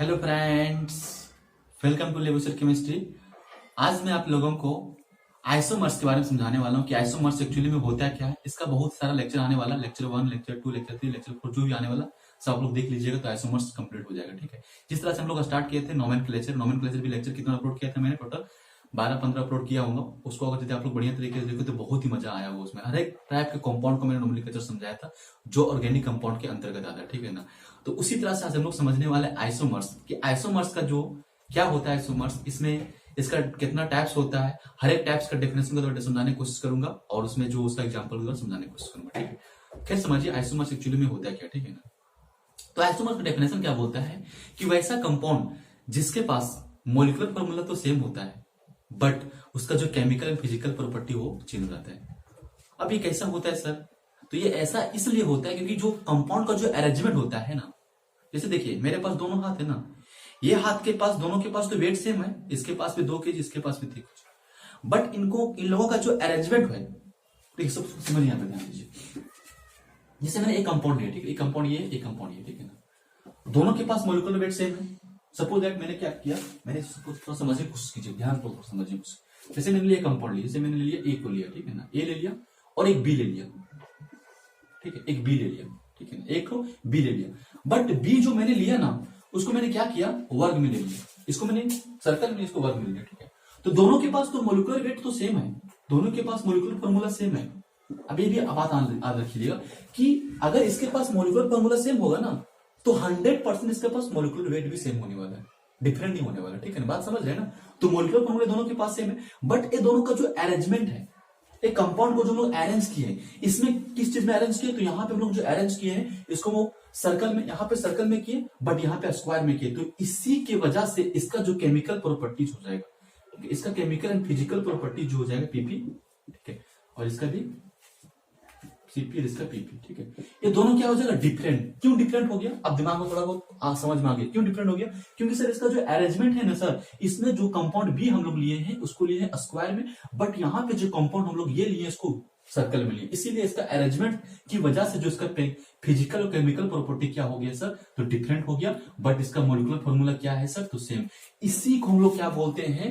Hello friends, welcome to laboratory chemistry. आज मैं आप लोगों को आइसोमर्स के बारे में समझाने वाला हूँ कि आइसोमर्स एक्चुअली में होता है क्या है। इसका बहुत सारा लेक्चर आने वाला, लेक्चर 1, लेक्चर 2, लेक्चर 3, लेक्चर 4 जो भी आने वाला सब आप लोग देख लीजिएगा तो आइसोमर्स कंप्लीट हो जाएगा। ठीक है, जिस तरह से हम लोग स्टार्ट किए थे नॉमेनक्लेचर भी लेक्चर कितना अपलोड किया था मैंने, टोटल 12-15 अपलोड किया होगा। उसको अगर यदि आप लोग बढ़िया तरीके से देखो तो बहुत ही मजा आया वो। उसमें हर एक टाइप के कंपाउंड को मैंने नोमेनक्लेचर समझाया था जो ऑर्गेनिक कंपाउंड के अंतर्गत आता है। ठीक है ना, तो उसी तरह से आज हम लोग समझने वाले आइसोमर्स कि आइसोमर्स का जो क्या होता है आइसोमर्स, इसमें इसका कितना टाइप्स होता है, हर एक टाइप्स का डेफिनेशन को समझाने की कोशिश करूंगा और उसमें जो उसका एग्जांपल समझाने की कोशिश करूंगा। ठीक है, खैर समझिए आइसोमर्स एक्चुअली में होता है क्या। ठीक है ना, तो आइसोमर्स का डेफिनेशन क्या बोलता है कि वैसा कंपाउंड जिसके पास मॉलिक्यूलर फॉर्मूला तो सेम होता है बट उसका जो केमिकल एंड फिजिकल प्रॉपर्टी वो चेंज हो जाता है। अब ये कैसा होता है सर? तो ये ऐसा इसलिए होता है क्योंकि जो कंपाउंड का जो अरेंजमेंट होता है ना, जैसे देखिए मेरे पास दोनों हाथ है ना, ये हाथ के पास दोनों के पास तो वेट सेम है, इसके पास भी 2 kg, इसके पास भी 3 kg, बट इन लोगों का जो अरेंजमेंट है, देखिए सब समझ यहाँ पे ध्यान दीजिए। जैसे मैंने एक कंपाउंड लिया, ठीक है, एक कंपाउंड ये, एक कंपाउंड ये, ठीक है ना, दोनों के पास मोलिकुलर वेट सेम है। सपोज दैट मैंने क्या किया, मैंने थोड़ा समझने की कोशिश कीजिए, ध्यान तो समझिए कुछ। जैसे मैंने लिया कंपाउंड लिया, जैसे मैंने लिया ए को लिया, ठीक है ना, ए ले लिया और एक बी ले लिया, ठीक है, एक बी ले लिया, ठीक है ना, एक को बी ले लिया, बट बी जो मैंने लिया ना उसको मैंने क्या किया, वर्ग में ले लिया, इसको मैंने सर्कल में, इसको वर्ग में लिया। ठीक है, तो दोनों के पास तो मोलिकुलर वेट तो सेम है, दोनों के पास मोलिकुलर फॉर्मूला सेम है। अब ये भी बात याद रखिएगा कि अगर इसके पास मोलिकुलर फॉर्मूला सेम होगा ना तो 100% इसके पास मोलिकुलर वेट भी सेम होने वाला है, डिफरेंट नहीं होने वाला। ठीक है ना, बात समझ रहे हैं ना। तो मोलिकुलर फॉर्मूला दोनों के पास सेम है बट ये दोनों का जो अरेंजमेंट है, एक कंपाउंड को जो लोग अरेंज किए हैं, इसमें किस चीज में अरेंज किए, तो यहाँ पे हम लोग जो अरेंज किए हैं इसको वो सर्कल में, यहाँ पे सर्कल में किए बट यहाँ पे स्क्वायर में किए, तो इसी की वजह से इसका जो केमिकल प्रॉपर्टीज हो जाएगा, इसका केमिकल एंड फिजिकल प्रॉपर्टी जो हो जाएगा पीपी, ठीक है, और इसका भी सीपी और इसका पीपी। ठीक है, ये दोनों क्या हो जाएगा, डिफरेंट। क्यों डिफरेंट हो गया, अब दिमाग में थोड़ा बहुत समझ में आ गया क्यों डिफरेंट हो गया। क्योंकि सर इसका जो अरेंजमेंट है ना सर, इसमें जो कंपाउंड बी हम लोग लिए हैं उसको लिए हैं स्क्वायर में, बट यहाँ पे जो कंपाउंड हम लोग ये लिए इसको सर्कल में लिए, इसीलिए इसका अरेंजमेंट की वजह से जो इसका फिजिकल और केमिकल प्रॉपर्टी क्या हो गया सर, तो डिफरेंट हो गया, बट इसका मोलिकुलर फॉर्मूला क्या है सर, तो सेम। इसी को हम लोग क्या बोलते हैं,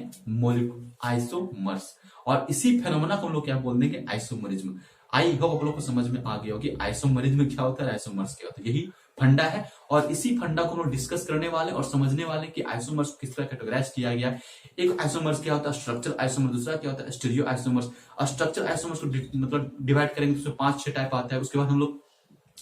आइसोमर्स, और इसी फेनोमेना को हम लोग क्या बोल देंगे, आइसोमरिज्म। आई होप आप लोग को समझ में आ गया हो कि आइसोमरिज्म क्या होता है, आइसोमर्स क्या होता है, यही फंडा है। और इसी फंडा को हम लोग डिस्कस करने वाले और समझने वाले कि आइसोमर्स किस तरह कैटेगराइज किया गया है। एक आइसोमर्स क्या होता है, स्ट्रक्चर आइसोमर, दूसरा क्या होता है, स्टीरियो आइसोमर्स। स्ट्रक्चर आइसोमर्स को मतलब डिवाइड करेंगे तो उसमें 5-6 टाइप आता है। उसके बाद हम लोग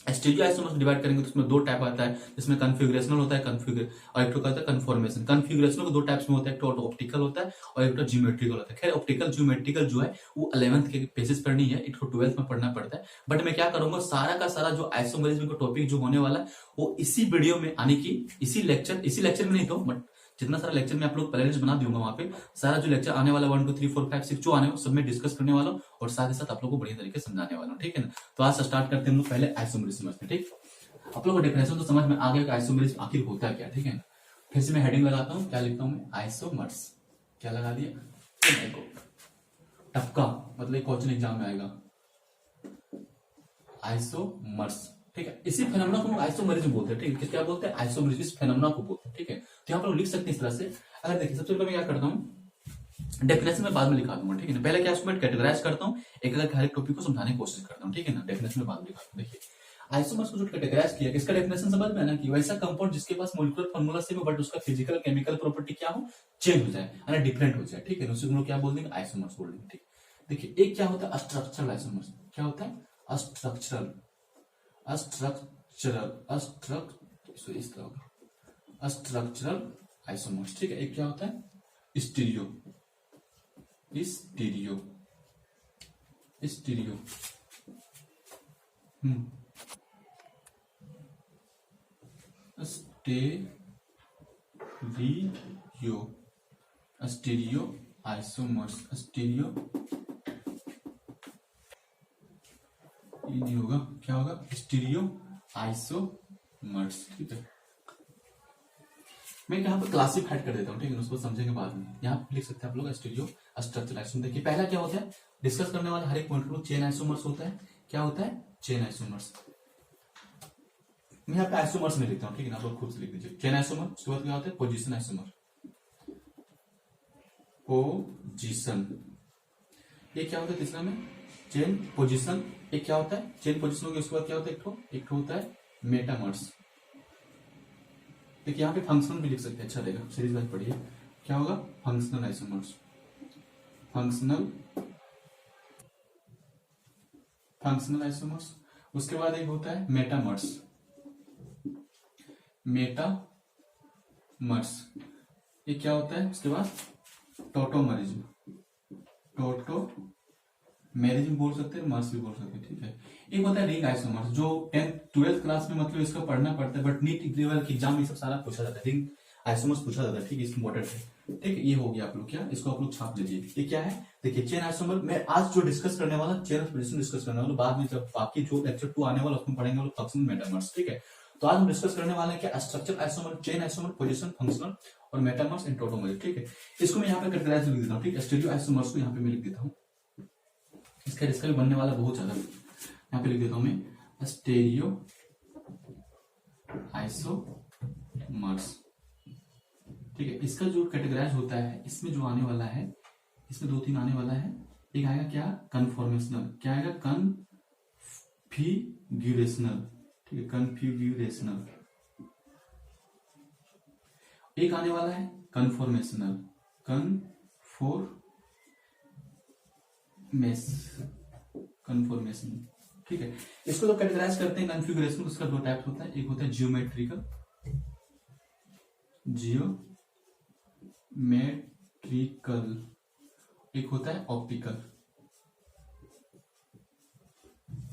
स्टीरियो आइसोमर्स डिवाइड करेंगे तो उसमें 2 टाइप आता है, जिसमें कन्फिगरेशनल होता है, और एक होता है कन्फॉर्मेशन। कन्फिगरेशनल को 2 टाइप्स में होता है, एक तो ऑप्टिकल होता है और एक तो ज्योमेट्रिकल होता है। खैर ऑप्टिकल ज्योमेट्रिकल जो है वो 11th के बेसिस पर नहीं है, एक तो 12th में पढ़ना पड़ता है। बट मैं क्या करूंगा, सारा का सारा जो आइसोमरिज्म का टॉपिक जो होने वाला है वो इसी वीडियो में, आने की इसी लेक्चर में नहीं तो बट जितना सारा लेक्चर में आप लोग प्लेलिस्ट बना दूंगा, वहां पे सारा जो लेक्चर आने वाला 1 2 3 4 5 6 जो आने वाला सब में डिस्कस करने वाला हूँ और साथ ही साथ आप लोग को बढ़िया तरीके से समझाने वाला हूँ। ठीक है ना, तो आज स्टार्ट करते हैं हम लोग पहले आइसोमरिज्म में। ठीक, आप लोगों को डेफिनेशन तो समझ में आ गया कि आइसोमरिज्म आखिर होता क्या। ठीक है ना, फिर से मैं हेडिंग लगाता हूँ, क्या लिखता हूँ मैं, आइसोमर्स। क्या लगा दिया, टपका, मतलब क्वेश्चन एग्जाम में आएगा, आइसोमर्स। ठीक है, इसी फेनोमेना को हम आइसोमरिज्म बोलते हैं। ठीक है, क्या बोलते हैं, आइसोमरिज्म, इस फेनोमेना को बोलते हैं। ठीक है, तो यहाँ पर लिख सकते हैं इस तरह से। अगर देखिए सबसे पहले मैं क्या करता हूँ, डेफिनेशन में बाद में लिखा दूंगा। ठीक है ना, पहले क्या उसको मैं कैटेगराइज करता हूँ, एक हर एक टॉपिक को समझाने की कोशिश करता हूँ। ठीक है ना, डेफिनेशन में बाद में लिखा दूँ। देखिए आइसोमर्स को जो कैटेगराइज किया, इसका डेफिनेशन समझ में आना कि वैसा कंपाउंड जिसके पास मोलिकुलर फॉर्मूला सेम है बट उसका फिजिकल केमिकल प्रॉपर्टी क्या हो, चेंज हो जाए, यानी डिफरेंट हो जाए। ठीक है, उसी को क्या बोल देंगे, आइसोमर्स बोल देंगे। ठीक, देखिए एक क्या होता है, स्ट्रक्चरल आइसोमर्स। क्या होता है, स्ट्रक्चरल स्ट्रक्चरल आइसोमर्स। ठीक है, एक क्या होता है, stereo stereo stereo stereo isomers. Stereo ये नहीं होगा, क्या होगा, स्टीरियो आइसोमर्स। ठीक है, मैं यहाँ पर क्लासिफाइड कर देता हूँ। ठीक है, उसको समझेंगे बाद में। यहाँ लिख सकते हैं आप लोग स्टीरियो स्ट्रक्चरल आइसोमर्स। देखिए पहला क्या होता है, डिस्कस करने वाला हर एक पॉइंट को, चेन आइसोमर्स होता है। क्या होता है, चेन आइसोमर्स। मैं यहाँ पे आइसोमर्स में लिखता हूँ, ठीक है ना, आप लोग खुद से लिख दीजिए। चेन आइसोमर, उसके बाद क्या होता है पोजीशन आइसोमर। पोजीशन, ये क्या होता है तीसरा में चेन पोजीशन। एक क्या होता है चेन पोजीशन होगी, उसके बाद क्या होता है एक होता है मेटामर्स। देखिए यहाँ पे फंक्शनल भी लिख सकते हैं, अच्छा रहेगा, सीरीज वाइज पढ़िए। क्या होगा फंक्शनल आइसोमर्स, फंक्शनल आइसोमर्स। उसके बाद एक होता है मेटामर्स, ये क्या होता है। उसके बाद टोटोमरिज्म, बोल सकते हैं, मर्स भी बोल सकते हैं, ठीक है। एक होता है रिंग आइसोमर्स, जो 10th-12th क्लास में मतलब इसका पढ़ना पड़ता है, बट नीट लेवल की एग्जाम में सब सारा पूछा जाता है, रिंग आइसोमर्स पूछा जाता है, ठीक है, इंपॉर्टेंट है, ठीक है। ये हो गया आप लोग क्या, इसको आप लोग छाप लीजिए। ये क्या है देखिए चेन आइसोमर। मैं आज जो डिस्कस करने वाला चेन ऑफ पोजीशन डिस्कस करने वाला, बाद में जब बाकी जो लेक्चर 2 आने वाला उसमें पढ़ेंगे वो फंक्शनल मेटामर्स, ठीक है। तो आज हम डिस्कस करने वाले हैं क्या structure isomer, chain isomer, position, functional और मेटामर्स एंड टोटोमर्स, ठीक है। इसको मैं यहाँ पे कैटेगराइज लिख देता हूँ, ठीक है। स्टीरियो आइसोमर्स को यहाँ पे मैं लिख देता हूँ, इसका भी बनने वाला बहुत ज्यादा, यहाँ पे लिख देता हूँ मैं स्टेरियो आइसोमर्स, ठीक है। इसका जो कैटेगराइज होता है, इसमें जो आने वाला है, इसमें 2-3 आने वाला है। एक आएगा क्या कन्फॉर्मेशनल, क्या आएगा कन्फिग्यूरेशनल, ठीक है, कन्फिग्यूरेशनल। एक आने वाला है कन्फॉर्मेशनल, कन्फॉर्मेशन, ठीक है। इसको लोग कैटेगराइज करते हैं कन्फिगरेशन। उसका 2 टाइप होता है, एक होता है जियोमेट्रिकल, एक होता है ऑप्टिकल।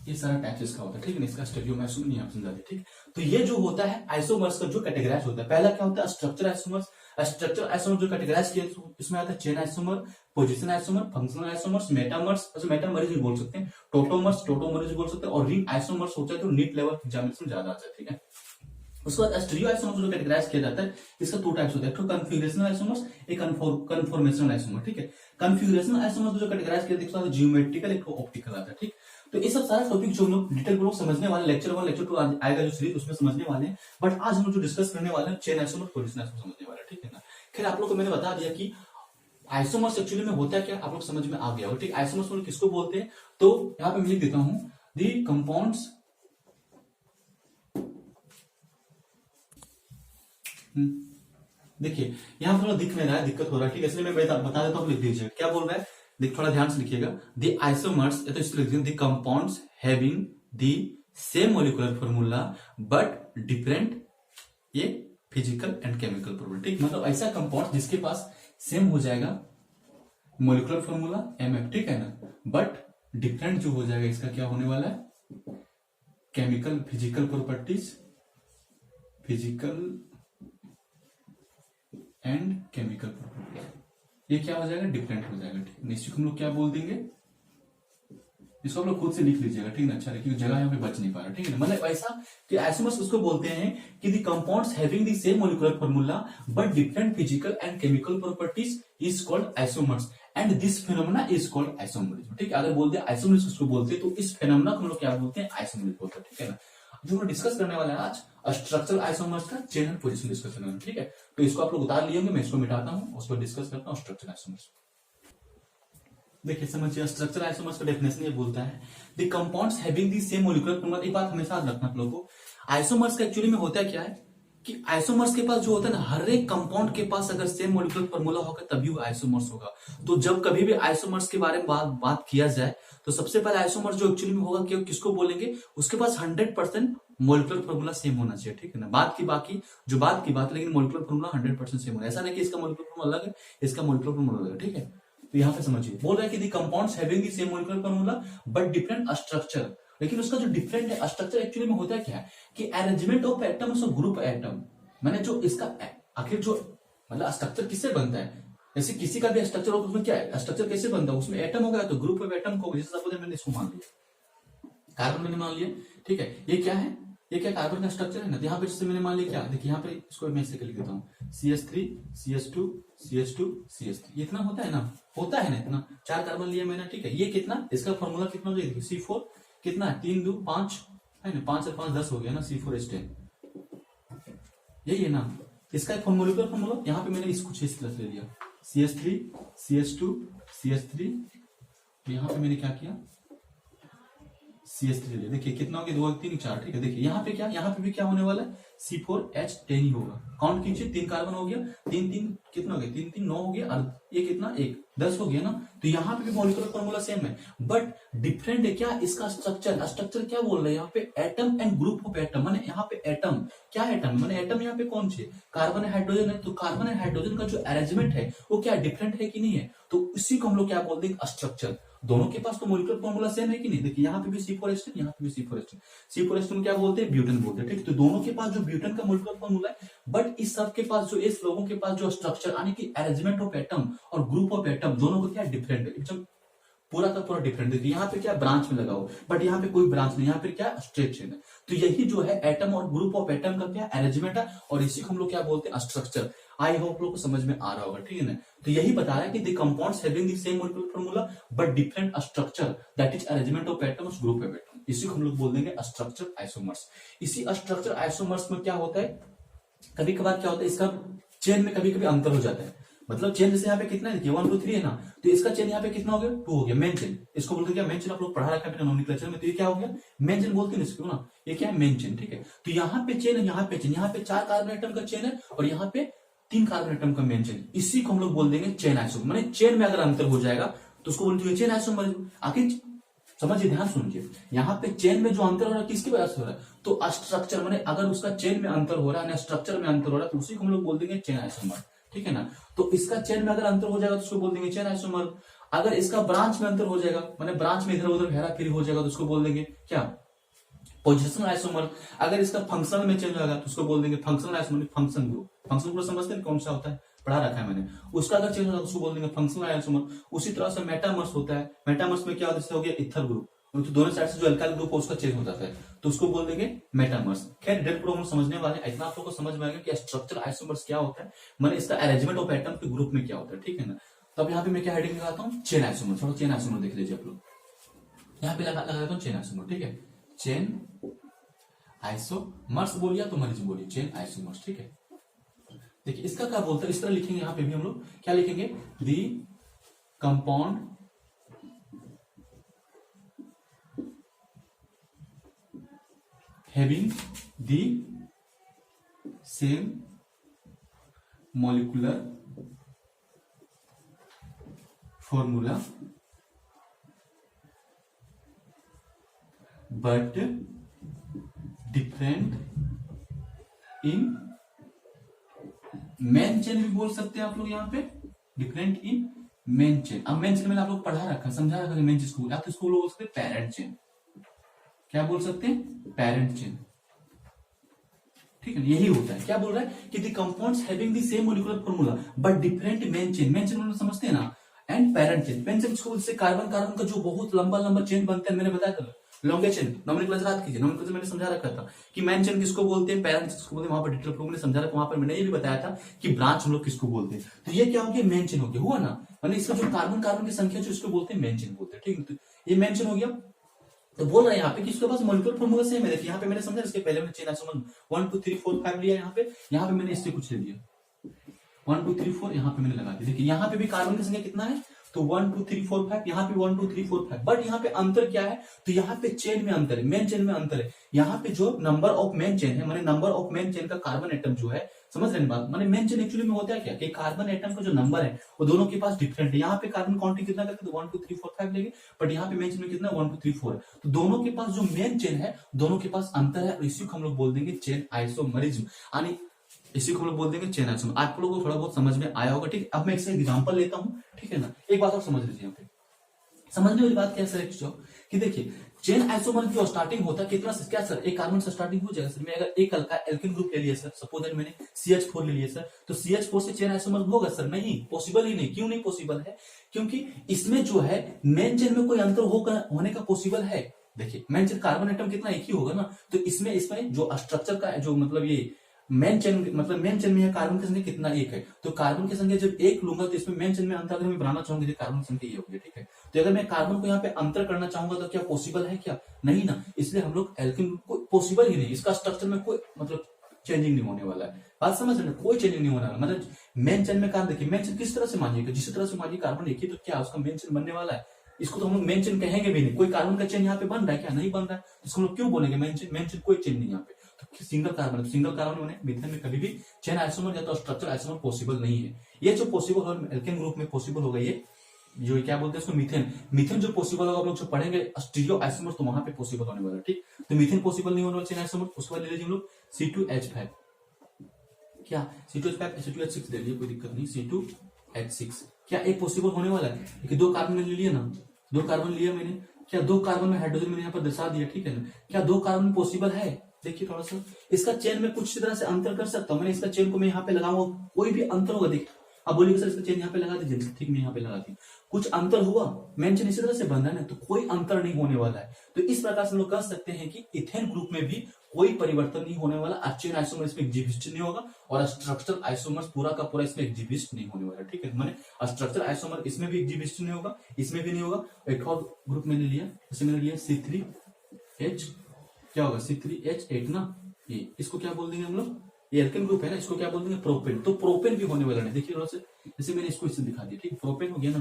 ये सारा टाइप इसका होता है, ठीक है। इसका स्टीरियो मैं नहीं आप समझा दे, ठीक। तो ये जो होता है आइसोमर्स का जो कैटेगराइज होता है, पहला क्या होता है स्ट्रक्चर आइसोमर्स। स्ट्रक्चर आइसोमर जो कैटेगराइज किया इसमें आता है chain isomer, position isomer, functional isomers, metamers, metamers भी बोल सकते हैं, टोटोमर्स भी बोल सकते हैं, और रिंग आइसोमर्स होता है तो नीट लेवल एग्जामिनेशन ज्यादा आता है, ठीक है। उसके बाद स्टीरियो आइसोमर्स जो कैटेगराइज किया जाता है, इसका 2 टाइप्स होता है, एक कन्फिगरेशनल आइसोमर्स, एक कन्फॉर्मेशनल आइसोमर, ठीक है। कन्फिगरेशनल आइसोमर्स जो कैटेगराइज किया जाता है जियोमेट्रिकल, एक ऑप्टिकल आता है, ठीक। तो ये सब सारा टॉपिक जो हम लोग डिटेल में समझने वाले, लेक्चर 1 लेक्चर 2 आएगा जो सीरीज, उसमें समझने वाले हैं। बट आज हम जो डिस्कस करने वाले हैं चेन आइसोमर, पोजीशन आइसोमर समझने वाले हैं, ठीक है ना। खैर आप लोग को मैंने बता दिया कि आइसोमर्स एक्चुअली में होता है क्या, आप लोग समझ में आ गया हो, ठीक। आइसोमर्स किसको बोलते हैं, तो यहाँ पे मैं लिख देता हूं दी कंपाउंड्स, देखिए यहां थोड़ा दिख नहीं रहा है, दिक्कत हो रहा है, ठीक है, इसलिए मैं बता देता हूं, लिख दीजिए क्या बोल रहा है। देख थोड़ा ध्यान से लिखिएगा, द आइसोमर्स, या तो इसको लिख दीजिए the compounds having the same molecular formula but different ये फिजिकल एंड केमिकल प्रॉपर्टी, ठीक। मतलब ऐसा कंपाउंड जिसके पास सेम हो जाएगा मॉलिक्यूलर फॉर्मूला MF, ठीक है ना, बट डिफरेंट जो हो जाएगा इसका क्या होने वाला है chemical physical properties, physical and chemical properties, ये क्या हो जाएगा डिफरेंट हो जाएगा, ठीक। निश्चित हम लोग क्या बोल देंगे, इसको आप लोग खुद से लिख लीजिएगा, ठीक है, अच्छा है, क्योंकि जगह यहाँ पे बच नहीं पा रहा, ठीक है। मतलब ऐसा कि आइसोमर्स उसको बोलते हैं कि the compounds having the same molecular formula but different physical and chemical properties is called isomers and this phenomena is called isomerism, ठीक है। अगर बोलते हैं आइसोमरिज्म उसको बोलते हैं, तो इस फेनोमेना को हम लोग क्या बोलते हैं आइसोमरिज्म बोलते हैं, ठीक है ना। जो हम डिस्कस करने वाले हैं आज स्ट्रक्चरल आइसोमर्स का चेन एंड पोजीशन डिस्कस करने वाले, ठीक है। तो इसको आप लोग उतार लिए होंगे, मैं इसको मिटाता हूं, उसको डिस्कस करता हूं स्ट्रक्चरल आइसोमर्स। देखिए समझिए स्ट्रक्चर आइसोमर्स का डेफिनेशन ये बोलता है the compounds having the same molecular formula. एक बात हमेशा याद रखना आप लोगों को, आइसोमर्स का एक्चुअली में होता क्या है कि आइसोमर्स के पास जो होता है ना, हर एक कंपाउंड के पास अगर सेम मॉलिक्यूलर फॉर्मूला होगा तभी वो आइसोमर्स होगा। तो जब कभी भी आइसोमर्स के बारे में बात किया जाए, तो सबसे पहले आइसोमर्स जो एक्चुअली में होगा किसको बोलेंगे, उसके पास 100% मॉलिक्यूलर फॉर्मूला सेम होना चाहिए, ठीक है ना। बात की बात, लेकिन मॉलिक्यूलर फॉर्मूला 100% सेम होना, ऐसा नहीं कि इसका मॉलिक्यूलर फॉर्मूला अलग है, इसका मॉलिक्यूलर फॉर्मूला अलग है, ठीक है। तो यहां पे समझिए बोल रहा है कि the compounds having the same molecular formula but different structure, लेकिन उसका जो डिफरेंट है स्ट्रक्चर एक्चुअली में होता है क्या है कि अरेंजमेंट ऑफ एटम्स और ग्रुप एटम, मैंने जो इसका आखिर जो मतलब स्ट्रक्चर किससे बनता है, जैसे किसी का भी स्ट्रक्चर होगा उसमें क्या है स्ट्रक्चर कैसे बनता है, उसमें एटम होगा तो ग्रुप ऑफ एटम को, जैसे सपोज मैंने इसको मान लिया कार्बन मैंने मान लिया, ठीक है। ये क्या है, ये क्या कार्बन का स्ट्रक्चर है ना, यहाँ पे जैसे मैंने मान लिया क्या, देखिए यहाँ पे इसको मैं ऐसे लिख देता हूँ CH3 CH2 CH2 CH3, इतना होता है ना इतना 4 कार्बन लिया मैंने, ठीक है। ये कितना, इसका फॉर्मूला कितना हो जाएगा C4 कितना है 3 2 5 है ना, 5 और 5 10 हो गया ना, C4H10, यही है ना, इसका एक मॉलिक्यूलर फॉर्मूला, यहाँ पे मैंने इसको 6 प्लस ले लिया, CH3 CH2 CH3, यहाँ पे मैंने क्या किया CH3 ले, देखिए कितना हो गया 2 3 4, ठीक है। देखिए यहाँ पे क्या, यहाँ पे भी क्या होने वाला है C4H10 ही होगा। काउंट कीजिए, 3 कार्बन हो गया, 3 3 कितना हो गया, 3 3 9 हो गया, और ये कितना 1 10 हो गया ना। तो यहाँ पे भी मॉलिक्यूलर फॉर्मूला सेम है, बट डिफरेंट है क्या इसका स्ट्रक्चर। स्ट्रक्चर क्या बोल रहे हैं यहाँ पे, atom and group of atom, माने यहाँ पे एटम क्या, एटम माने एटम यहाँ पे कौन से कार्बन हाइड्रोजन है, तो कार्बन एंड हाइड्रोजन का जो अरेंजमेंट है वो क्या डिफरेंट है कि नहीं है, तो इसी को हम लोग क्या बोलते हैं स्ट्रक्चर। दोनों के पास तो मॉलिक्यूलर फॉर्मूला सेम है कि नहीं, देखिए यहाँ पे भी C4H10, यहाँ पे भी C4H10, C4H10 क्या बोलते हैं, ब्यूटेन बोलते हैं, ठीक। तो दोनों के पास जो ब्यूटेन का मॉलिक्यूलर फॉर्मूला है, बट इस सब के पास जो, इस लोगों के पास जो स्ट्रक्चर यानी कि अरेंजमेंट ऑफ एटम और ग्रुप ऑफ एटम दोनों को क्या डिफरेंट है, एकदम पूरा का पूरा डिफरेंट है। यहाँ पे क्या ब्रांच में लगा हो, बट यहाँ पे कोई ब्रांच नहीं, यहाँ पे क्या स्ट्रेट चेन है। तो यही जो है एटम और ग्रुप ऑफ एटम का क्या अरेंजमेंट है, और इसी को हम लोग क्या बोलते हैं स्ट्रक्चर। आई होप लोग को समझ में आ रहा होगा, ठीक है ना। तो यही बता रहा है कि the compounds having the same molecular formula but different structure, that is arrangement of atoms group of atom, इसी को हम लोग बोल देंगे स्ट्रक्चर आइसोमर्स। इसी स्ट्रक्चर आइसोमर्स में क्या होता है, कभी कभार क्या होता है इसका चेन में कभी कभी अंतर हो जाता है। मतलब चेन जैसे यहाँ पे कितना है, 1 2 3 है ना, तो इसका चेन यहाँ पे कितना हो गया 2 हो गया, मेन चेन। इसको बोलते हैं मेन चेन, आप लोग पढ़ा रखा है नोमेनक्लेचर में। तो ये क्या हो गया मेन चेन बोलते हैं इसको ना, ये क्या है मेन चेन, ठीक है। तो यहाँ पे चेन है, यहाँ पे चेन, यहाँ पे 4 कार्बन एटम का चेन है और यहाँ पे 3 कार्बन एटम का मेन चेन, इसी को हम लोग बोल देंगे चेन आइसोमर। माने चेन में अगर अंतर हो जाएगा तो उसको बोलते हैं चेन आइसोमर। आखिर समझिए, ध्यान सुनिए, यहाँ पे चेन में जो अंतर हो रहा है किसकी वजह से हो रहा है, तो स्ट्रक्चर, माने अगर उसका चेन में अंतर हो रहा है, स्ट्रक्चर में अंतर हो रहा है, तो उसी को हम लोग बोल देंगे चेन आइसोमर, ठीक है ना। तो इसका चेन में अगर अंतर हो जाएगा तो उसको बोल देंगे चेन आइसोमर। अगर इसका ब्रांच में अंतर हो जाएगा, माने ब्रांच में इधर उधर हेराफेरी हो जाएगा, तो उसको बोल देंगे क्या पोजिशनल आइसोमर। अगर इसका फंक्शनल में चेंज होगा तो उसको बोल देंगे functional isomer, function group. Function group समझते हैं कौन सा होता है, पढ़ा रखा है मैंने। उसका अगर चेंज होगा तो उसको बोल देंगे फंक्शनल आइसोमर। उसी तरह से मेटामर्स होता है, मेटामर्स में क्या होता है, जैसे हो गया इथर ग्रुप, तो दोनों साइड से जो अल्काइल ग्रुप है उसका चेंज हो जाता है, तो उसको बोल देंगे मेटामर्स। खैर डेट प्रॉब्लम समझने वाले हैं, इतना आप लोगों को समझ में आएगा कि स्ट्रक्चर आइसोमर्स क्या होता है, माने इसका अरेंजमेंट ऑफ एटम के ग्रुप में क्या होता है, ठीक है ना। तो अब यहाँ पे मैं क्या हेडिंग लगाता हूँ, चेन आइसोमर। थोड़ा चेन आइसोमर देख लीजिए आप लोग, यहाँ पे लगा देता हूँ चेन आइसोमर, ठीक है। चेन आइसोमर्स बोलिए तो मरीज बोलिए, चेन आइसोमर्स, ठीक है। देखिए इसका क्या बोलते हैं, इस तरह लिखेंगे, यहाँ पे भी हम लोग क्या लिखेंगे, the compound having the same molecular formula but different in main chain भी बोल सकते हैं आप लोग, यहाँ पे डिफरेंट इन मेन चेन। अब मेन चेन में आप लोग पढ़ा रखा, समझा रखा मेन चेन को, या तो इसको बोल सकते हैं पेरेंट चेन। क्या बोल सकते हैं, पेरेंट चेन, ठीक है। यही होता है, क्या बोल रहा है कि the compounds having the same molecular formula but different main chain. Main chain मतलब समझते हैं ना, and parent chain. Main chain को कार्बन कार्बन का जो बहुत लंबा लंबा चेन बनता है, मैंने बताया था लॉन्गे चेन। नोमेनक्लेचर याद कीजिए, नोमेनक्लेचर मैंने समझा रखा था कि मेन चेन किसको बोलते हैं, पेरेंट किसको बोलते हैं, वहां पर डिटेल मैंने समझा रखा, वहां पर मैंने ये भी बताया था कि ब्रांच हम लोग किसको बोलते हैं। तो ये क्या हो गया, मेन चेन हो गया, हुआ ना, माने इसका जो कार्बन कार्बन की संख्या जो इसको बोलते हैं मेन चेन बोलते हैं, ठीक है। तो ये मेन चेन हो गया। तो बोल रहा है यहाँ पे कि इसके पास मॉलिक्यूलर फार्मूला सेम है। देखिए यहाँ पे मैंने समझा, इसके पहले मैंने चेन आइसोमर 1 2 3 4 5 लिया, यहाँ पे मैंने इससे कुछ ले लिया 1 2 3 4, यहाँ पे मैंने लगा दिया। देखिए यहाँ पे भी कार्बन की संख्या कितना है, तो 1 2 3 4 5, यहाँ पे 1 2 3 4 5, बट यहाँ पे अंतर क्या है, तो यहाँ पे चेन में अंतर है, मेन चेन में अंतर है। यहाँ पे जो नंबर ऑफ मेन चेन है, माने नंबर ऑफ मेन चेन का कार्बन एटम जो है, समझ रहे हैं बात, माने मेन चेन एक्चुअली में होता है क्या कि कार्बन एटम का जो नंबर है वो दोनों के पास डिफरेंट है। यहाँ पे कार्बन काउंटिंग कितना करते हैं, 1 2 3 4 5 लेंगे, बट यहाँ पे मेन चेन में कितना 1 2 3 4 है। तो दोनों के पास जो मेन चेन है, दोनों के पास अंतर है, और इसी को हम लोग बोल देंगे चेन आइसोमरिज्म, यानी इसी को हम लोग बोल देंगे चेन आइसोमर। आप लोगों को थोड़ा बहुत समझ में आया होगा, ठीक है। अब मैं इससे एग्जांपल लेता हूं, ठीक है ना। एक बात और समझ लीजिए, यहाँ पे समझने वाली बात क्या सर कि देखिए चेन आइसोमर जो स्टार्टिंग होता है कितना से, क्या सर एक कार्बन से स्टार्टिंग हो जाएगा सर। मैं अगर एक एल्किन ग्रुप ले लिया सर, सपोज दैट मैंने CH4 ले लिया सर, तो CH4 से चेन आइसोमर होगा सर? नहीं, पॉसिबल ही नहीं। क्यों नहीं पॉसिबल है? क्योंकि इसमें जो है मेन चेन में कोई अंतर होने का पॉसिबल है। देखिए मेन चेन कार्बन एटम कितना एक ही होगा ना, तो इसमें जो स्ट्रक्चर का जो मतलब ये मेन चेन मतलब मेन चेन में है कार्बन की संख्या कितना, एक है। तो कार्बन की संख्या जब एक लूंगा तो इसमें मेन चेन में अंतर अगर मैं बनाना चाहूंगी तो कार्बन की संख्या ये होगी, ठीक है। तो अगर मैं कार्बन को यहाँ पे अंतर करना चाहूंगा तो क्या पॉसिबल है? क्या नहीं ना। इसलिए हम लोग एल्किन को पॉसिबल ही नहीं, इसका स्ट्रक्चर में कोई मतलब चेंजिंग नहीं होने वाला है। बात समझ रहे हैं, कोई चेंजिंग नहीं होने वाला। मतलब मेन चेन में कार्बन देखिए, मेन चेन किस तरह से मानिएगा, जिस तरह से मानिए कार्बन एक ही तो क्या उसका मेन चेन बनने वाला है। इसको तो हम लोग मेन चेन कहेंगे भी नहीं, कोई कार्बन का चेन यहाँ पे बन रहा है क्या, नहीं बन रहा है, इसको हम लोग क्यों बोलेंगे मेन चेन, मेन चेन कोई चेन नहीं यहाँ पे। तो सिंगल कार्बन, सिंगल कार्बन बने मीथेन में कभी भी चेन आइसोमर या तो स्ट्रक्चर आइसोमर पॉसिबल नहीं है। ये जो पॉसिबल हो एल्केन ग्रुप में पॉसिबल होगा, ये जो क्या बोलते हैं इसको मीथेन, मीथेन जो पॉसिबल होगा आप लोग जो पढ़ेंगे स्टीरियो आइसोमर, तो वहां पे पॉसिबल होने वाला है। ठीक, तो मीथेन पॉसिबल नहीं होने वाला चेन आइसोमर। उसके बाद ले लीजिए हम लोग C2H5, क्या C2H5 C2H6 ले लीजिए, कोई दिक्कत नहीं। C2H6 क्या एक पॉसिबल होने वाला है, क्योंकि दो कार्बन ले लिया ना, दो कार्बन लिया मैंने, क्या दो कार्बन में हाइड्रोजन मैंने यहाँ पर दर्शा दिया, ठीक है ना, क्या दो कार्बन पॉसिबल है। देखिए थोड़ा सा इसका चेन में कुछ तरह से अंतर कर सकता हूँ, मैंने इसका चेन को मैं यहाँ पे लगाऊंगा, कोई भी अंतर होगा। देखिए अब बोलिए सर इसका चेन यहाँ पे लगा दीजिए, ठीक मैं यहाँ पे लगा दी, कुछ अंतर हुआ, मेन चेन इसी तरह से बन रहा है ना, तो कोई अंतर नहीं होने वाला है। तो इस प्रकार से हम लोग कह सकते हैं कि इथेन ग्रुप में भी कोई परिवर्तन नहीं होने वाला। चेन आइसोमर इसमें एग्जिबिस्ट नहीं होगा और स्ट्रक्चरल आइसोमर पूरा का पूरा इसमें एग्जिबिस्ट नहीं होने वाला। ठीक है, मैंने स्ट्रक्चरल आइसोमर इसमें भी एग्जिबिस्ट नहीं होगा, इसमें भी नहीं होगा। एक और ग्रुप मैंने लिया, जैसे मैंने लिया C3H, क्या होगा C3H8 ना, ये इसको क्या बोल देंगे हम लोग, ये एल्केन ग्रुप है ना, इसको क्या बोल देंगे प्रोपेन। तो प्रोपेन भी होने वाला नहीं। देखिए थोड़ा सा जैसे मैंने इसको इससे दिखा दिया, ठीक प्रोपेन हो गया ना,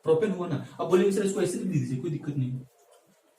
प्रोपेन हुआ ना। अब बोलेंगे सर इसको ऐसे लिख दीजिए, कोई दिक्कत नहीं,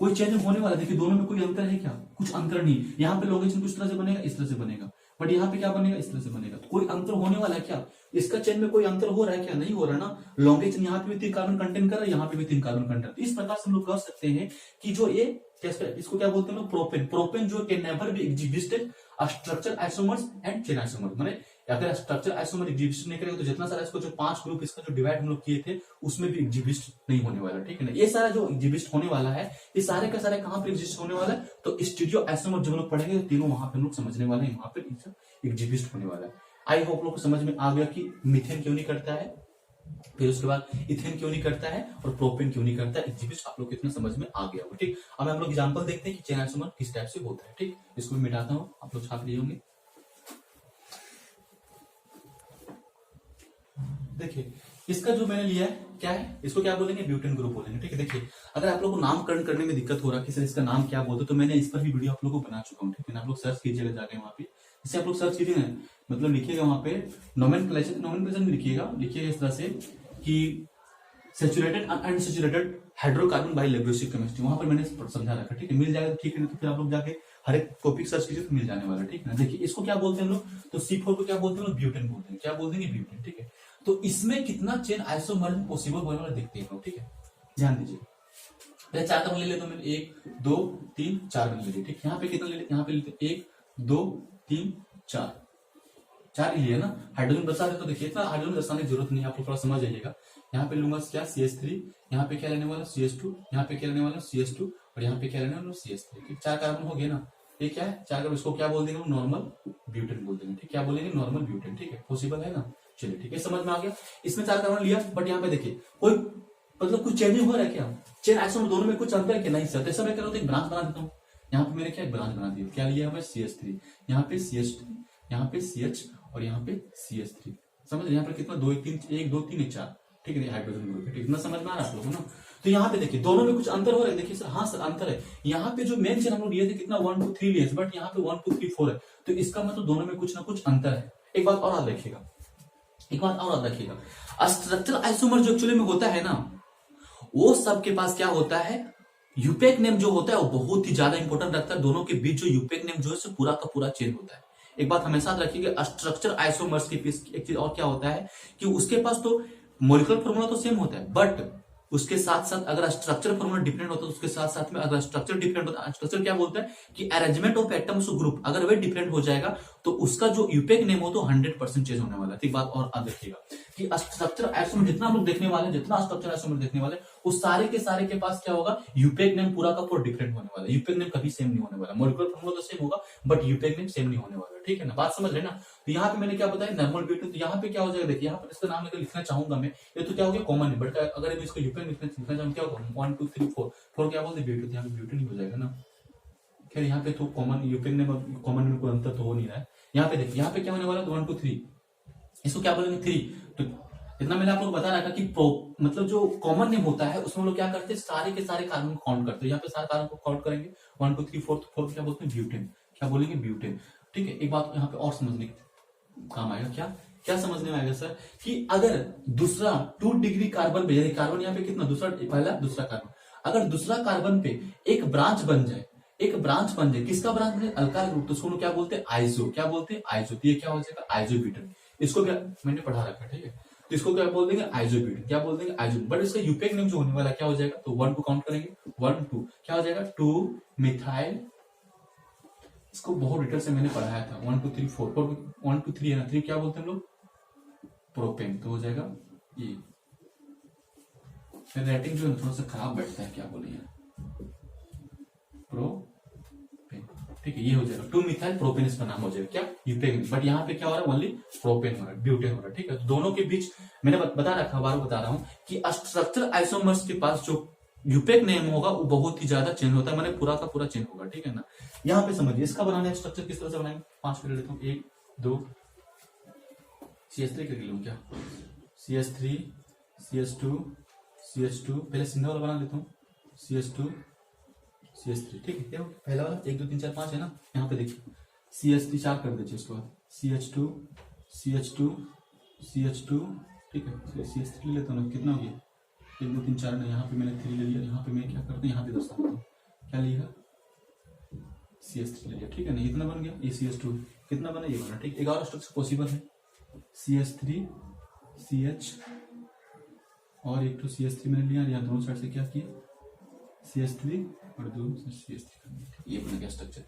कोई चेंज होने वाला। देखिए दोनों में कोई अंतर है क्या, कुछ अंतर नहीं। यहाँ पे लोकेशन कुछ तरह से बनेगा, इस तरह से बनेगा, बट यहाँ पे क्या बनेगा, इस तरह से बनेगा। तो कोई अंतर होने वाला है क्या, इसका चेन में कोई अंतर हो रहा है क्या, नहीं हो रहा है ना। लॉन्गे चेन यहाँ पे भी 3 कार्बन कंटेन कर रहा है, यहाँ पे भी 3 कार्बन कंटेन। इस प्रकार से हम लोग कह सकते हैं कि जो ये इसको क्या बोलते हैं लोग, प्रोपेन। प्रोपेन जो can never be exhibited structure isomers and chain isomers. माने अगर स्ट्रक्चर आइसोमर एग्जिबिस्ट नहीं करेगा तो जितना सारा इसको जो 5 ग्रुप इसका जो डिवाइड हम लोग किए थे उसमें भी एग्जिबिस्ट नहीं होने वाला। ठीक है ना, ये सारा जो एग्जिबिस्ट होने वाला है, ये सारे का सारे कहां पर एग्जिस्ट होने वाला है, तो स्टीरियो आइसोमर जो हम लोग पढ़ेंगे तो तीनों वहां पे हम लोग समझने वाले हैं, वहां पे एग्जिबिस्ट होने वाला है। आई होप लोग को समझ में आ गया कि मीथेन क्यों नहीं करता है, फिर उसके बाद इथेन क्यों नहीं करता है और प्रोपेन क्यों नहीं करता है, एग्जिबिस्ट आप लोग कितना समझ में आ गया होगा। ठीक, अब हम लोग एग्जांपल देखते हैं कि चेन आइसोमर किस टाइप से होता है। ठीक, इसको मैं मिटाता हूं, आप लोग छाप लिए होंगे। देखिए इसका जो मैंने लिया है क्या है, इसको क्या बोलेंगे, ब्यूटेन ग्रुप बोलेंगे। ठीक है, देखिए अगर आप लोग को नामकरण करने में दिक्कत हो रहा है कि सर इसका नाम क्या बोलते, तो मैंने इस पर भी वीडियो आप लोग को बना चुका हूँ। ठीक है, आप लोग सर्च कीजिएगा जाके वहां पे, जैसे आप लोग सर्च कीजिएगा, मतलब लिखिएगा वहां पे नोमेनक्लेचर में लिखिएगा इस तरह से कि saturated unsaturated hydrocarbon by laboratory chemistry, वहां पर मैंने समझा रखा। ठीक है, मिल जाएगा ठीक है, तो फिर आप लोग जाके हर एक टॉपिक सर्च कीजिए तो मिल जाने वाला। ठीक है ना, देखिए इसको क्या बोलते हैं हम लोग, तो C4 को क्या बोलते हैं, ब्यूटेन बोलते हैं। क्या बोल देंगे, ब्यूटेन। ठीक है, तो इसमें कितना चेन आइसोमर पॉसिबल होने वाला देखते हैं। ठीक है, ध्यान दीजिए, पहले 4 कार्बन ले लेते हैं, 1 2 3 4 बन लीजिए। ठीक, यहाँ पे कितना ले लेते, यहाँ पे लेते 1 2 3 4 4 ही लिया ना, हाइड्रोजन बचा दे तो देखिए इतना हाइड्रोजन दर्शाने की जरूरत नहीं है, आप लोग थोड़ा समझ जाइएगा। यहाँ पे लूंगा क्या, CH3, यहाँ पे क्या लेने वाला CH2, यहाँ पे क्या लेने वाला CH2 और यहाँ पे क्या लेने वाला CH3। ठीक, 4 कार्बन हो गया ना, ये क्या है 4 कार्बन, इसको क्या बोल देंगे, नॉर्मल ब्यूटेन बोल देंगे। ठीक, क्या बोलेंगे, नॉर्मल ब्यूटेन। ठीक है, पॉसिबल है ना, चलिए ठीक है, समझ में आ गया। इसमें 4 कार्बन लिया, बट यहाँ पे देखिए कोई मतलब कुछ चेंजिंग हो रहा है क्या, चेन आइसोमर दोनों में कुछ अंतर है क्या, नहीं सर। ऐसा मैं कर रहा हूँ, एक ब्रांच बना देता हूँ। यहाँ पे मैंने क्या ब्रांच बना दी, क्या लिया है CH3, यहाँ पे CH3, यहाँ पे CH और यहाँ पे CH3। समझ रहे, यहाँ पे कितना 2 1 2 3 4। ठीक है, हाइड्रोजन ग्रुप है। ठीक, इतना समझ में आ रहा है आप लोगों को ना। तो यहाँ पे देखिए दोनों में कुछ अंतर हो रहा है, देखिए सर, हाँ सर अंतर है। यहाँ पे जो मेन चेन हम लोग लिए थे कितना 1 2 3 लिए, बट यहाँ पे 1 2 3 4 है, तो इसका मतलब दोनों में कुछ ना कुछ अंतर है। एक बात और याद रखिएगा, एक बात और याद रखिएगा, स्ट्रक्चरल आइसोमर जो एक्चुअली में होता है ना, वो सबके पास क्या होता है, यूपेक नेम जो होता है वो बहुत ही ज्यादा इंपॉर्टेंट रखता है। दोनों के बीच जो यूपेक नेम जो है पूरा का पूरा चेन होता है। एक बात हमेशा रखिएगा, स्ट्रक्चर आइसोमर्स के पीस एक चीज और क्या होता है कि उसके पास तो मॉलिक्यूलर फॉर्मूला तो सेम होता है, बट उसके साथ साथ अगर स्ट्रक्चर फॉर्मूला डिफरेंट होता है, उसके साथ साथ में अगर स्ट्रक्चर डिफरेंट होता है, स्ट्रक्चर क्या बोलता है कि अरेंजमेंट ऑफ एटम्स ग्रुप अगर वे डिफरेंट हो जाएगा तो उसका जो यूपेक नेम हो तो 100% चेंज होने वाला है। एक बात और याद रखिएगा कि स्ट्रक्चर आइसोमर जितना हम लोग देखने वाले, जितना स्ट्रक्चर आइसोमर देखने वाले, उस सारे के पास क्या होगा, यूपेक नेम पूरा का पूरा डिफरेंट होने वाला है। यूपेक नेम कभी सेम नहीं होने वाला, मॉलिक्यूलर फॉर्मूला तो सेम होगा बट यूपेक नेम सेम नहीं होने वाला। ठीक है ना, बात समझ रहे ना। तो यहाँ पे मैंने क्या बताया, नॉर्मल ब्यूटेन, तो यहाँ पे क्या हो जाएगा, देखिए यहाँ पर इसका नाम लेकर लिखना चाहूंगा मैं, ये तो क्या हो गया कॉमन है, बट अगर मैं इसको यूपेक लिखना चाहूँ क्या होगा, 1 2 3 4 क्या बोलते ब्यूटेन, यहाँ पे ब्यूटेन ही हो जाएगा ना। खैर यहाँ पे तो कॉमन यूपेक नेम कॉमन में कोई अंतर तो हो नहीं रहा है। यहाँ पे देखिए यहाँ पे क्या होने वाला है, 1 2 3, इसको क्या बोलेंगे 3। तो इतना मैंने आप लोग बता रखा कि मतलब जो कॉमन नेम होता है उसमें लोग क्या करते हैं, सारे के सारे कार्बन को काउंट करते हैं। यहाँ पे सारे कार्बन को काउंट करेंगे 1 2 3 4 4 क्या बोलते हैं, ब्यूटेन। क्या बोलेंगे, ब्यूटेन। ठीक है, एक बात यहाँ पे और समझने के काम आएगा, क्या क्या समझने में आएगा सर, कि अगर दूसरा 2 डिग्री कार्बन पे, यानी कार्बन यहाँ पे कितना, दूसरा, पहला दूसरा कार्बन, अगर दूसरा कार्बन पे एक ब्रांच बन जाए, किसका ब्रांच बने, अल्काइल ग्रुप, तो उसको क्या बोलते हैं, आइसो, क्या बोलते हैं, आइसो। तो ये क्या हो जाएगा, आइसोब्यूटेन। इसको क्या मैंने पढ़ा रखा है, ठीक है, तो इसको क्या बोल देंगे, आइसोब्यूटेन, क्या बोल देंगे, आइसो। बट इसका यूपेक नेम जो होने वाला क्या हो जाएगा, तो 1 2 काउंट करेंगे, 1 2 क्या हो जाएगा, 2 मिथाइल, इसको बहुत डिटेल से मैंने पढ़ाया था, 1 2 3 4 1 2 3 है ना, 3 क्या बोलते हैं हम लोग, प्रोपेन, तो हो जाएगा ये। फिर राइटिंग जो है थोड़ा सा खराब बैठता है, क्या बोले प्रोपेन, ठीक है, ये हो जाएगा 2 मिथाइल प्रोपेन, इसका नाम हो जाएगा क्या, यूपेन। बट यहाँ पे क्या हो रहा है, ओनली प्रोपेन हो रहा है, ब्यूटेन हो रहा है, ठीक है। तो दोनों के बीच मैंने बता रखा, बार बता रहा हूँ कि स्ट्रक्चर आइसोमर्स के पास जो यूपेक नेम होगा वो बहुत ही ज्यादा चेंज होता है, मैंने पूरा का पूरा चेंज होगा, ठीक है ना। यहाँ पे समझिए इसका बनाने स्ट्रक्चर किस तरह से बनाएंगे, 5 मिनट लेता हूँ, 1 2 CH3 कर लूँ क्या, CH3 CH2 CH2, पहले सिंगल वाला बना लेता हूँ, CH2 CH3, ठीक है, क्या पहला वाला 1 2 3 4 5 है ना, यहाँ पे देखिए CH3 4 कर दीजिए, उसके बाद CH2 CH2 CH2, ठीक है, CH3 ले लेता हूँ, कितना हो गया, 1 2 3 4 नहीं, यहाँ पे मैंने 3 ले लिया, यहाँ पे मैं क्या करता हूँ, यहाँ पे दर्शाता हूँ, क्या लिया, CH3 ले लिया, ठीक है ना, इतना बन गया, ये CH2 कितना बना, ये बना, ठीक। एक और स्ट्रक्चर पॉसिबल है, CH3 CH और एक तो CH3 मैंने लिया, यहाँ दोनों साइड से क्या किया, CH3 और दोनों से CH3, ये बन गया स्ट्रक्चर।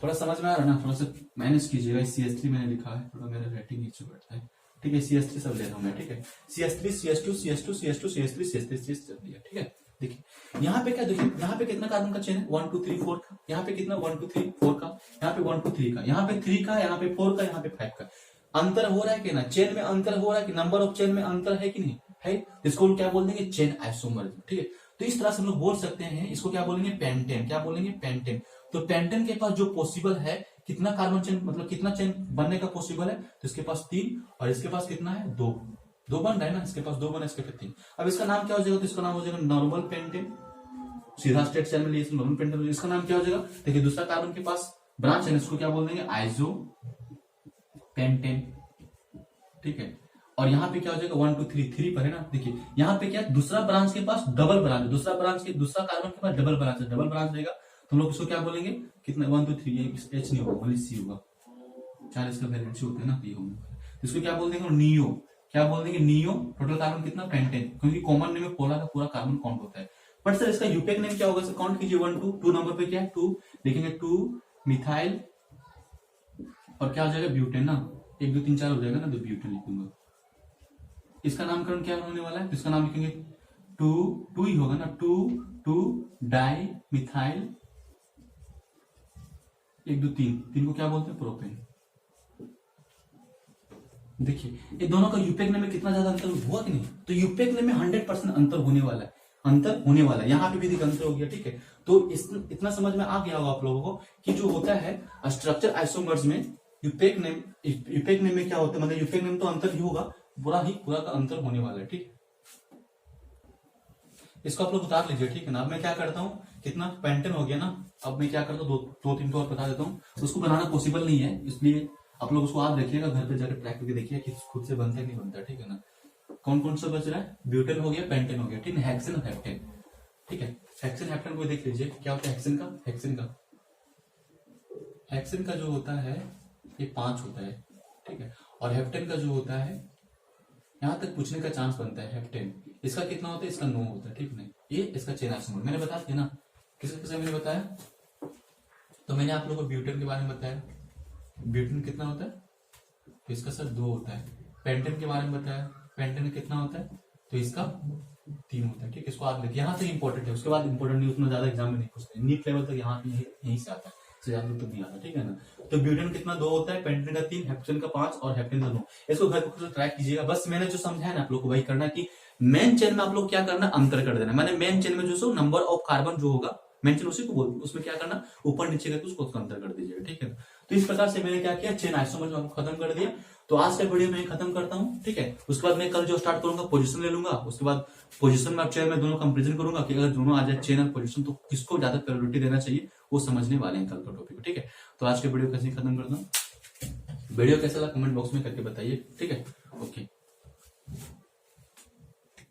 थोड़ा समझ में आ रहा है ना, थोड़ा सा मैनेज कीजिएगा, CH3 मैंने लिखा है, थोड़ा मेरा राइटिंग नीचे बैठता है, ठीक है, CH3 सब ले रहा हूँ मैं, ठीक है, CH3 CH2 CH2 CH2 CH3 CH3 CH3 लिया, ठीक है। देखिए यहाँ पे क्या, देखिए यहाँ पे कितना कार्बन का चेन है, 1 2 3 4 का, यहाँ पे कितना 1 2 3 4 का, यहाँ पे 1 2 3 का, यहाँ पे 3 का, यहाँ पे 4 का, यहाँ पे 5 का, अंतर हो रहा है कि ना, चेन में अंतर हो रहा है कि, नंबर ऑफ चेन में अंतर है कि नहीं है, इसको क्या बोल देंगे, चेन आइसोमर, ठीक है। तो इस तरह से हम लोग बोल सकते हैं, इसको क्या बोलेंगे, पेंटेन, क्या बोलेंगे, पेंटेन। तो पेंटेन के पास जो पॉसिबल है, कितना कार्बन चेन, मतलब कितना चेन बनने का पॉसिबल है, तो इसके पास 3 और इसके पास कितना है, 2 बन रहा है ना, इसके पास 2 बना, इसके पास 3। अब इसका नाम क्या हो जाएगा, तो इसका नाम हो जाएगा नॉर्मल पेंटेन, सीधा स्ट्रेट चेन में लिए नॉर्मल पेंटेन, इसका नाम क्या हो जाएगा, देखिए दूसरा कार्बन के पास ब्रांच है, इसको क्या बोल देंगे, आइसो पेंटेन, ठीक है। और यहाँ पे क्या हो जाएगा, 1 2 3 पर है ना, देखिए यहाँ पे क्या, दूसरा ब्रांच के पास डबल ब्रांच, दूसरा कार्बन के पास डबल ब्रांच रहेगा, तो हम लोग इसको क्या बोलेंगे, कितना 1 2 3, H नहीं होगा, ओनली C होगा, 4 इसका वैलेंसी होता है ना, ये होगा, इसको क्या बोल देंगे, नियो, क्या बोल देंगे, नियो। टोटल कार्बन कितना, पेंटेन, क्योंकि कॉमन नेम में पूरा का पूरा कार्बन काउंट होता है। बट सर इसका यूपेक नेम क्या होगा, सर काउंट कीजिए, 1 2 नंबर पे क्या है, 2 लिखेंगे, 2 मिथाइल और क्या हो जाएगा, ब्यूटेन ना, 1 2 3 4 हो जाएगा ना, तो ब्यूटेन लिखूंगा। इसका नामकरण क्या होने वाला है, तो इसका नाम लिखेंगे 2 ही होगा ना, 2 डाई मिथाइल 1 2 3 को क्या बोलते हैं, प्रोपेन। देखिए ये दोनों का यूपेक नेम में कितना ज्यादा अंतर हुआ कि नहीं, तो यूपेक नेम में 100% अंतर होने वाला है, यहाँ पे भी देखिए अंतर हो गया, ठीक है। तो इतना समझ में आ गया होगा आप लोगों को कि जो होता है स्ट्रक्चर आइसोमर्स में यूपेक नेम में क्या होता है, मतलब यूपेक नेम तो अंतर ही होगा, पूरा का अंतर होने वाला है, ठीक। इसको आप लोग उतार लीजिए, ठीक है ना। अब मैं क्या करता हूँ, कितना पेंटेन हो गया ना, अब मैं क्या करता हूँ, 2 3 और बता देता हूँ। तो उसको बनाना पॉसिबल नहीं है, इसलिए आप लोग उसको आप देखिएगा, घर पे जाकर ट्रैक करके देखिए कि खुद से बनता है नहीं बनता, ठीक है ना। कौन कौन सा बच रहा है, ब्यूटेन हो गया, पेंटेन हो गया, ठीक है, हेक्सेन और हेप्टेन, ठीक है। हेक्सेन हेप्टेन को देख लीजिए, क्या होता है हेक्सेन का जो होता है ये 5 होता है, ठीक है। और हेप्टेन का जो होता है, यहां तक पूछने का चांस बनता है, हेप्टेन इसका कितना होता है, इसका 9 होता है, ठीक है। ये इसका चेन आइसोमर मैंने बता दिया ना, किसे मैंने बताया, तो मैंने आप लोगों को ब्यूटेन के बारे में बताया, ब्यूटेन कितना होता है, तो इसका सर 2 होता है। पेंटेन के बारे में बताया, पेंटेन कितना होता है, तो इसका 3 होता है, ठीक है। इसको आप देखिए, यहाँ तक इंपॉर्टेंट है, उसके बाद इंपॉर्टेंट नहीं, उसमें ज्यादा एग्जाम में नहीं पूछते, नीट लेवल तक यहाँ यहीं से आता है, तो नहीं आता, ठीक है ना। तो ब्यूटेन कितना 2 होता है, पेंटेन का 3, हेप्टेन का 5 और हेप्टेन का 9। इसको घर पर ट्रैक कीजिएगा, बस मैंने जो समझाया ना आप लोग को वही करना, कि मेन चेन में आप लोग क्या करना, अंतर कर देना। मैंने मेन चेन में जो नंबर ऑफ कार्बन जो होगा, मेन चेन उसी को बोलते हैं, उसमें क्या करना, ऊपर नीचे करके उसको अंतर कर दीजिएगा, ठीक है। तो इस प्रकार से मैंने क्या किया, चेन आइसोमर खत्म कर दिया। तो आज का वीडियो मैं खत्म करता हूँ, ठीक है। उसके बाद मैं कल जो स्टार्ट करूंगा पोजीशन ले लूंगा, उसके बाद पोजीशन में चेयर में दोनों कंपेरिजन करूंगा कि अगर दोनों आ जाए चेन और पोजीशन तो किसको ज्यादा प्रायोरिटी देना चाहिए, वो समझने वाले हैं कल का टॉपिक, ठीक है। तो आज के वीडियो कैसे खत्म करता हूँ, वीडियो कैसा लगा कमेंट बॉक्स में करके बताइए, ठीक है। ओके।